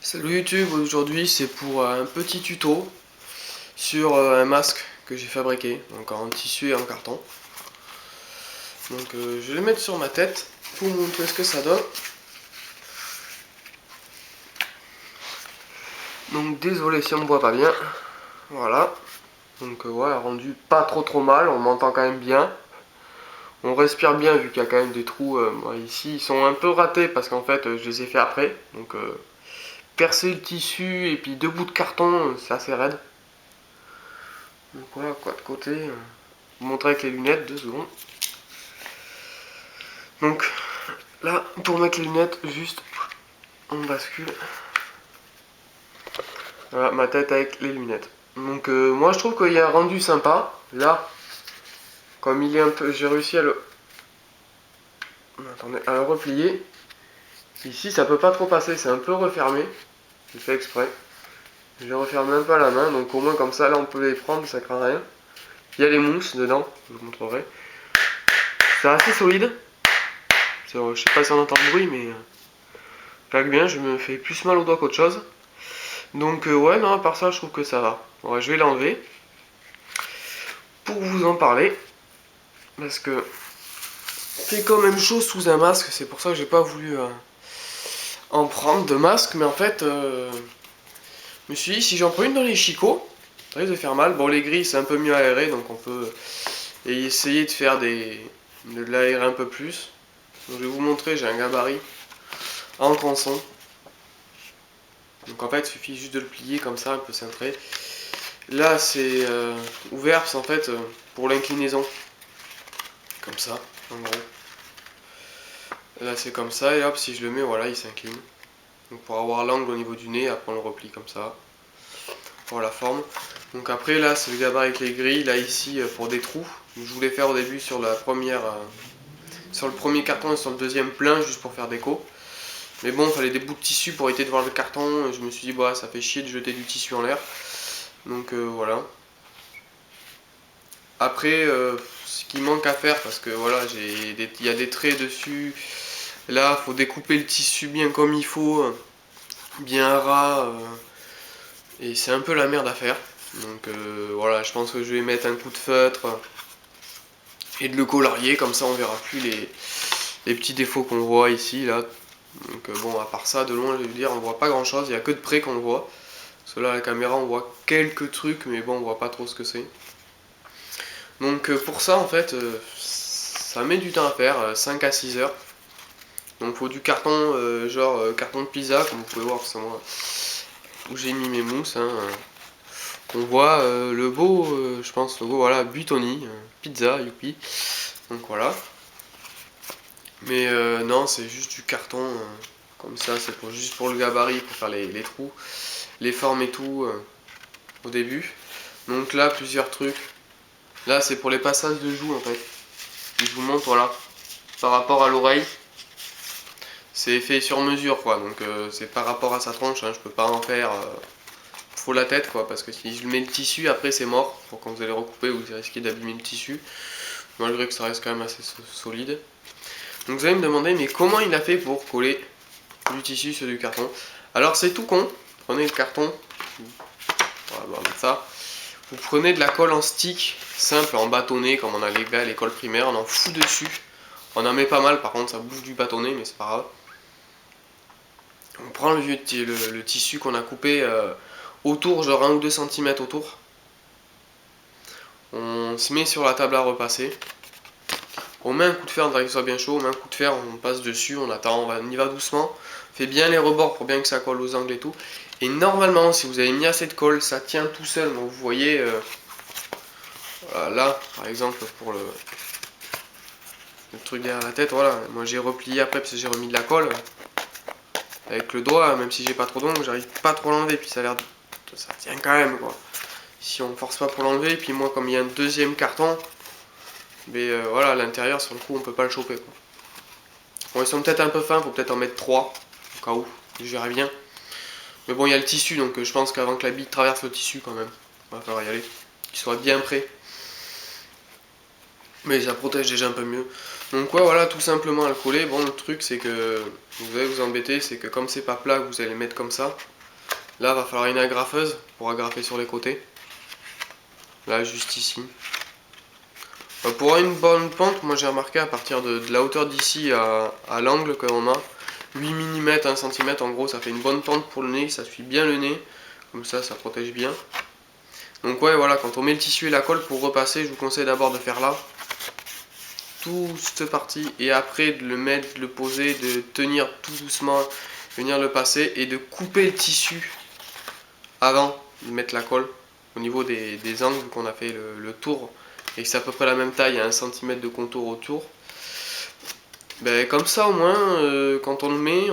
Salut YouTube, aujourd'hui c'est pour un petit tuto sur un masque que j'ai fabriqué, donc en tissu et en carton. Donc je vais le mettre sur ma tête pour vous montrer ce que ça donne. Donc désolé si on me voit pas bien. Voilà. Donc ouais, rendu pas trop mal, on m'entend quand même bien. On respire bien vu qu'il y a quand même des trous ici. Ils sont un peu ratés parce qu'en fait je les ai fait après. Donc percer le tissu et puis deux bouts de carton, c'est assez raide. Donc voilà quoi de côté. Vous montrer avec les lunettes, 2 secondes. Donc là, pour mettre les lunettes, juste on bascule. Voilà ma tête avec les lunettes. Donc moi je trouve qu'il y a un rendu sympa. Là, comme il est un peu, j'ai réussi à le, attendez, à le replier. Ici ça peut pas trop passer, c'est un peu refermé. J'ai fait exprès. Je referme même pas la main, donc au moins comme ça là on peut les prendre, ça craint rien. Il y a les mousses dedans, je vous montrerai. C'est assez solide. Je sais pas si on entend le bruit, mais claque bien, je me fais plus mal au doigt qu'autre chose. Donc ouais, non, à part ça, je trouve que ça va. Ouais, je vais l'enlever pour vous en parler. Parce que c'est quand même chaud sous un masque. C'est pour ça que j'ai pas voulu en prendre de masque. Mais en fait, je me suis dit, si j'en prends une dans les chicots, ça risque de faire mal. Bon, les grilles, c'est un peu mieux aéré. Donc on peut essayer de faire de l'aérer un peu plus. Donc je vais vous montrer, j'ai un gabarit en tronçon. Donc en fait, il suffit juste de le plier comme ça, un peu cintré. Là, c'est ouvert, c'est en fait pour l'inclinaison. Comme ça, en gros. Là, c'est comme ça, et hop, si je le mets, voilà, il s'incline. Donc pour avoir l'angle au niveau du nez, après on le replie comme ça. Pour la forme. Donc après, là, c'est le gabarit avec les grilles. Là, ici, pour des trous. Je voulais faire au début sur la première... sur le premier carton et sur le deuxième plein, juste pour faire déco. Mais bon, il fallait des bouts de tissu pour éviter de voir le carton. Et je me suis dit, bah, ça fait chier de jeter du tissu en l'air. Donc voilà. Après, ce qui manque à faire, parce que voilà, il y a des traits dessus. Là, il faut découper le tissu bien comme il faut, bien ras. Et c'est un peu la merde à faire. Donc voilà, je pense que je vais mettre un coup de feutre et de le colorier, comme ça on verra plus les petits défauts qu'on voit ici, là. Donc bon, à part ça, de loin, je veux dire, on voit pas grand chose, il n'y a que de près qu'on le voit. Parce que là, à la caméra, on voit quelques trucs, mais bon, on voit pas trop ce que c'est. Donc pour ça, en fait, ça met du temps à faire, 5 à 6 heures. Donc il faut du carton, genre carton de pizza, comme vous pouvez voir, c'est moi où j'ai mis mes mousses. Hein. On voit le beau, je pense, le beau, voilà, Buitoni, pizza, youpi. Donc voilà. Mais non, c'est juste du carton, comme ça, c'est juste pour le gabarit, pour faire les trous, les formes et tout, au début. Donc là, plusieurs trucs. Là, c'est pour les passages de joues, en fait. Et je vous montre, voilà, par rapport à l'oreille. C'est fait sur mesure, quoi, donc c'est par rapport à sa tronche, hein, je peux pas en faire trop la tête, quoi, parce que si je mets le tissu, après c'est mort, pour quand vous allez recouper, vous risquez d'abîmer le tissu, malgré que ça reste quand même assez solide. Donc vous allez me demander, mais comment il a fait pour coller du tissu sur du carton? Alors c'est tout con, prenez le carton, voilà, ça, vous prenez de la colle en stick, simple, en bâtonnet, comme on a à l'école primaire, on en fout dessus, on en met pas mal, par contre ça bouffe du bâtonnet, mais c'est pas grave. On prend le tissu qu'on a coupé autour, genre 1 ou 2 cm autour. On se met sur la table à repasser. On met un coup de fer, on dirait qu'il soit bien chaud, on met un coup de fer, on passe dessus, on attend, on y va doucement. On fait bien les rebords pour bien que ça colle aux angles et tout. Et normalement, si vous avez mis assez de colle, ça tient tout seul. Donc vous voyez, voilà, là, par exemple, pour le truc derrière la tête, voilà. Moi j'ai replié après parce que j'ai remis de la colle. Avec le doigt, même si j'ai pas trop d'ongles, j'arrive pas trop à l'enlever, puis ça a l'air de... ça tient quand même, quoi. Si on force pas pour l'enlever, puis moi comme il y a un deuxième carton, mais voilà, à l'intérieur sur le coup on peut pas le choper, quoi. Bon, ils sont peut-être un peu fins, faut peut-être en mettre 3 au cas où, je verrai bien. Mais bon, il y a le tissu, donc je pense qu'avant que la bille traverse le tissu quand même, il va falloir y aller, qu'il soit bien prêt. mais ça protège déjà un peu mieux. Donc ouais, voilà, tout simplement à le coller. Bon, le truc c'est que vous allez vous embêter, c'est que comme c'est pas plat, vous allez le mettre comme ça. Là, va falloir une agrafeuse pour agrafer sur les côtés. Là, juste ici. Pour une bonne pente, moi j'ai remarqué à partir de la hauteur d'ici à l'angle que l'on a, 8 mm, 1 cm en gros, ça fait une bonne pente pour le nez, ça suit bien le nez, comme ça protège bien. Donc ouais, voilà, quand on met le tissu et la colle pour repasser, je vous conseille d'abord de faire là, toute cette partie, et après de le mettre, de le poser, de tenir tout doucement, venir le passer, et de couper le tissu avant de mettre la colle, au niveau des angles qu'on a fait le tour, et que c'est à peu près la même taille, il y a 1 cm de contour autour. Ben, comme ça au moins, quand on le met,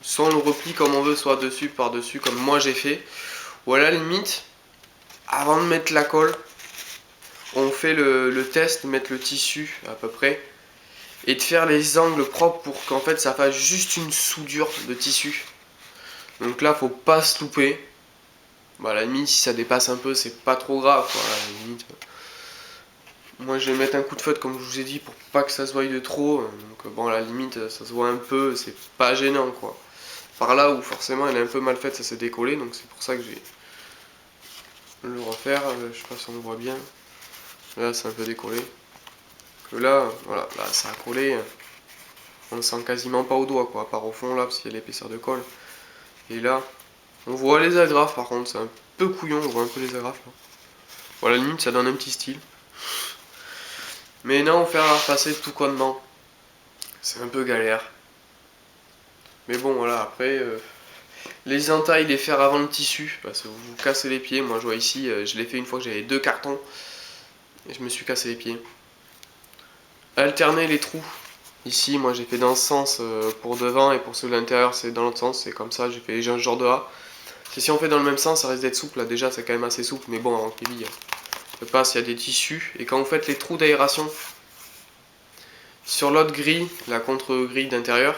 soit on le replie comme on veut, soit dessus, par-dessus, comme moi j'ai fait. Ou à la limite, avant de mettre la colle, on fait le test, mettre le tissu à peu près, et de faire les angles propres pour qu'en fait ça fasse juste une soudure de tissu. Donc là, faut pas se louper. Bah, à la limite, si ça dépasse un peu, c'est pas trop grave, quoi, à la limite. Moi je vais mettre un coup de feutre comme je vous ai dit pour pas que ça se voie de trop. Donc bon, à la limite ça se voit un peu, c'est pas gênant quoi. Par là où forcément elle est un peu mal faite, ça s'est décollé, donc c'est pour ça que je vais le refaire. Je sais pas si on le voit bien. Là c'est un peu décollé. Que là, voilà, là ça a collé. On le sent quasiment pas au doigt quoi, à part au fond là parce qu'il y a l'épaisseur de colle. Et là, on voit les agrafes par contre, c'est un peu couillon, on voit un peu les agrafes là. Voilà, à la limite ça donne un petit style. Mais non, faire passer tout connement, c'est un peu galère. Mais bon, voilà, après, les entailles, les faire avant le tissu, parce que vous vous cassez les pieds. Moi, je vois ici, je l'ai fait une fois que j'avais 2 cartons, et je me suis cassé les pieds. Alterner les trous. Ici, moi, j'ai fait dans ce sens pour devant, et pour ceux de l'intérieur, c'est dans l'autre sens. C'est comme ça, j'ai fait un genre de A. Si on fait dans le même sens, ça risque d'être souple. Là, déjà, c'est quand même assez souple, mais bon, en Kébi, je sais pas s'il y a des tissus. Et quand vous faites les trous d'aération, sur l'autre grille, la contre-grille d'intérieur,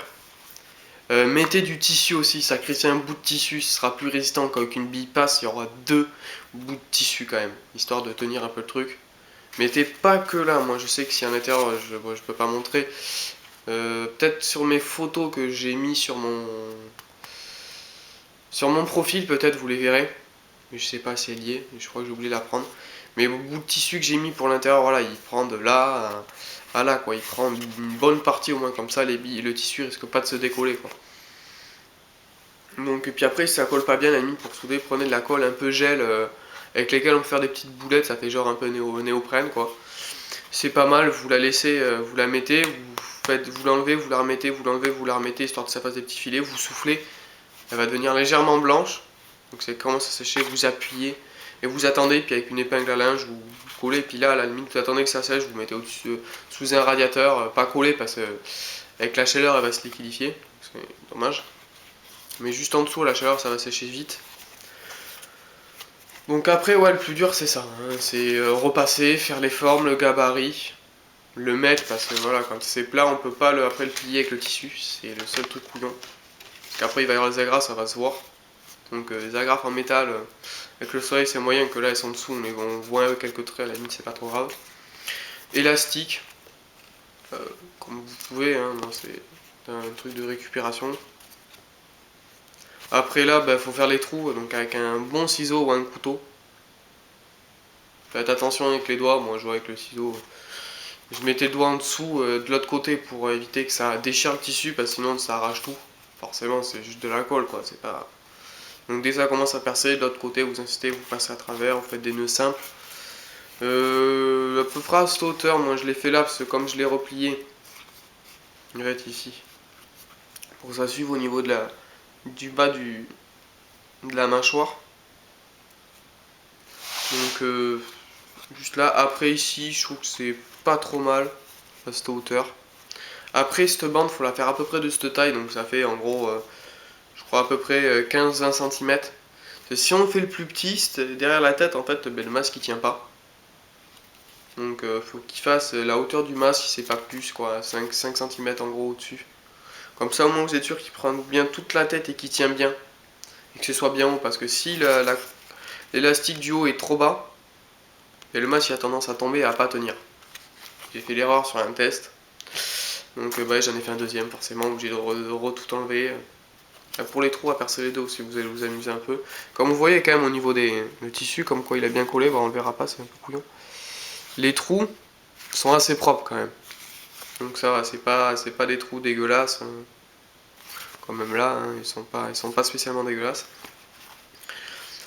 mettez du tissu aussi, sacrifiez un bout de tissu, ce sera plus résistant quand une bille passe, il y aura 2 bouts de tissu quand même, histoire de tenir un peu le truc. Mettez pas que là, moi je sais que si à l'intérieur je peux pas montrer, peut-être sur mes photos que j'ai mis sur mon profil, peut-être vous les verrez, mais je sais pas si elle y est, je crois que j'ai oublié de la prendre. Mais le bout de tissu que j'ai mis pour l'intérieur, voilà, il prend de là à là quoi, il prend une bonne partie au moins comme ça, les billes, le tissu risque pas de se décoller quoi. Donc, et puis après, si ça colle pas bien, la limite pour souder, prenez de la colle un peu gel avec lesquelles on peut faire des petites boulettes, ça fait genre un peu néoprène quoi. C'est pas mal, vous la laissez, vous la mettez, vous l'enlevez, vous la remettez, vous l'enlevez, vous la remettez, histoire que ça fasse des petits filets, vous soufflez, elle va devenir légèrement blanche. Donc c'est commence à sécher, vous appuyez et vous attendez, puis avec une épingle à linge, vous collez, puis là à la limite vous attendez que ça sèche, vous mettez au-dessus sous un radiateur, pas collé parce que avec la chaleur elle va se liquidifier, c'est dommage. Mais juste en dessous, la chaleur, ça va sécher vite. Donc après, ouais, le plus dur, c'est ça. Hein. C'est repasser, faire les formes, le gabarit, le mettre, parce que voilà, quand c'est plat, on peut pas après le plier avec le tissu. C'est le seul truc couillon. Parce qu'après, il va y avoir les agrafes, ça va se voir. Donc les agrafes en métal, avec le soleil, c'est moyen que là, elles sont dessous, mais bon, on voit quelques traits, à la limite, c'est pas trop grave. Élastique, comme vous pouvez, hein, c'est un truc de récupération. Après là, faut faire les trous, donc avec un bon ciseau ou un couteau. Faites attention avec les doigts, moi je vois avec le ciseau. Je mettais le doigt en dessous de l'autre côté pour éviter que ça déchire le tissu, parce que sinon ça arrache tout. Forcément c'est juste de la colle quoi, c'est pas... Donc dès que ça commence à percer, de l'autre côté vous insistez, vous passez à travers, vous faites des nœuds simples. À peu près à cette hauteur, moi je l'ai fait là, parce que comme je l'ai replié, il va être ici. Pour que ça suive au niveau du bas de la mâchoire. Donc juste là, après ici, je trouve que c'est pas trop mal à cette hauteur. Après cette bande, faut la faire à peu près de cette taille, donc ça fait en gros, je crois à peu près 15-20 cm. Si on fait le plus petit, derrière la tête, en fait, le masque il tient pas. Donc faut qu'il fasse la hauteur du masque, si c'est pas plus, quoi, 5 cm en gros au-dessus. Comme ça au moins vous êtes sûr qu'il prend bien toute la tête et qu'il tient bien. Et que ce soit bien haut, parce que si l'élastique du haut est trop bas, et le masque il a tendance à tomber et à pas tenir. J'ai fait l'erreur sur un test, donc bah, j'en ai fait un deuxième forcément, obligé de tout enlever. Pour les trous à percer les dos si vous allez vous amuser un peu. Comme vous voyez quand même au niveau du tissu, comme quoi il a bien collé, bah, on le verra pas, c'est un peu couillon. Les trous sont assez propres quand même. Donc ça va, c'est pas des trous dégueulasses. Hein. Quand même là, hein, ils sont pas spécialement dégueulasses.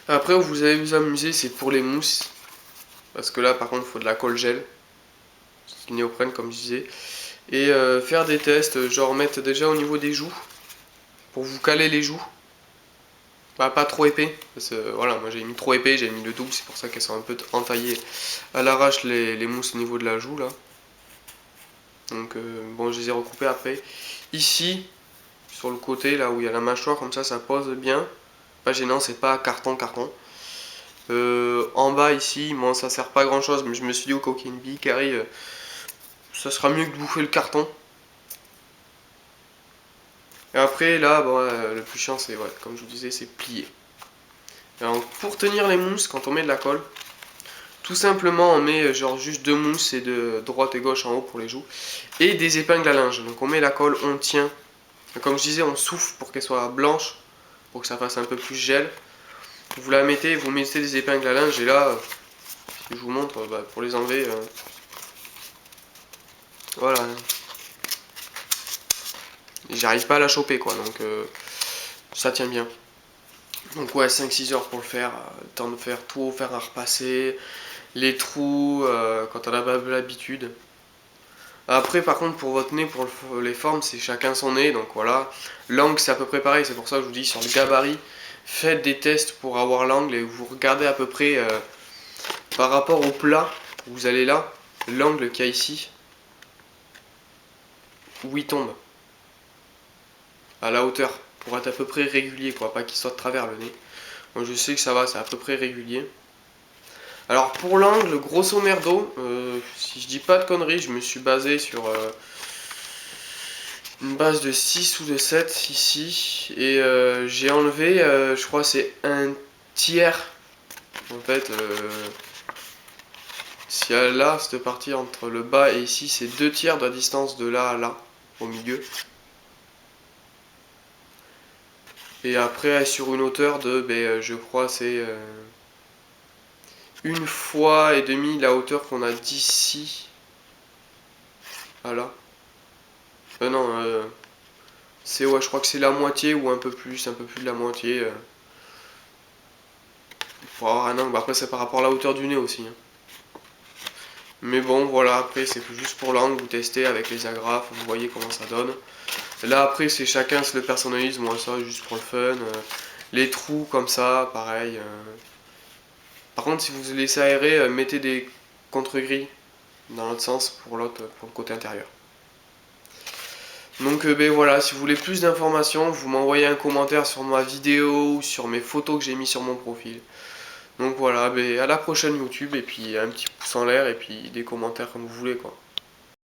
Après où vous allez vous amuser, c'est pour les mousses. Parce que là par contre il faut de la colle gel. Du néoprène comme je disais. Et faire des tests, genre mettre déjà au niveau des joues. Pour vous caler les joues. Bah, pas trop épais, parce que voilà, moi j'ai mis trop épais, j'ai mis le double, c'est pour ça qu'elles sont un peu entaillées à l'arrache les mousses au niveau de la joue là. Donc bon, je les ai recoupées après. Ici, sur le côté là où il y a la mâchoire, comme ça pose bien. Pas gênant, c'est pas carton. En bas ici, bon ça sert pas à grand chose, mais je me suis dit au cas où il y a une bille qui arrive, ça sera mieux que de bouffer le carton. Et après là, bon, le plus chiant c'est, ouais, comme je vous disais, c'est plier. Alors, pour tenir les mousses, quand on met de la colle, tout simplement on met genre juste 2 mousses et de droite et gauche en haut pour les joues. Et des épingles à linge. Donc on met la colle, on tient. Comme je disais, on souffle pour qu'elle soit blanche, pour que ça fasse un peu plus gel. Vous la mettez, vous mettez des épingles à linge et là, je vous montre, bah, pour les enlever, voilà. J'arrive pas à la choper quoi, donc ça tient bien. Donc ouais, 5-6 heures pour le faire, le temps de faire tout, faire un repasser, les trous, quand on a pas l'habitude. Après par contre pour votre nez, pour les formes, c'est chacun son nez, donc voilà. L'angle c'est à peu près pareil, c'est pour ça que je vous dis sur le gabarit, faites des tests pour avoir l'angle et vous regardez à peu près par rapport au plat, vous allez là, l'angle qu'il y a ici, où il tombe, à la hauteur, pour être à peu près régulier quoi, pas qu'il soit de travers le nez. Moi je sais que ça va, c'est à peu près régulier. Alors pour l'angle, grosso merdo, si je dis pas de conneries, je me suis basé sur une base de 6 ou de 7 ici. Et j'ai enlevé, je crois c'est un tiers. En fait, si là, cette partie entre le bas et ici, c'est 2 tiers de la distance de là à là, au milieu. Et après, sur une hauteur de, ben, je crois c'est... une fois et demi la hauteur qu'on a d'ici à là. Non, c'est ouais, je crois que c'est la moitié ou un peu plus de la moitié. Pour avoir un angle. Après, c'est par rapport à la hauteur du nez aussi. Hein. Mais bon, voilà, après, c'est juste pour l'angle, vous testez avec les agrafes, vous voyez comment ça donne. Là, après, c'est chacun se le personnalise. Moi, ça, juste pour le fun. Les trous, comme ça, pareil. Par contre, si vous laissez aérer, mettez des contre-grilles dans l'autre sens pour le côté intérieur. Donc ben voilà, si vous voulez plus d'informations, vous m'envoyez un commentaire sur ma vidéo ou sur mes photos que j'ai mis sur mon profil. Donc voilà, ben à la prochaine YouTube et puis un petit pouce en l'air et puis des commentaires comme vous voulez quoi.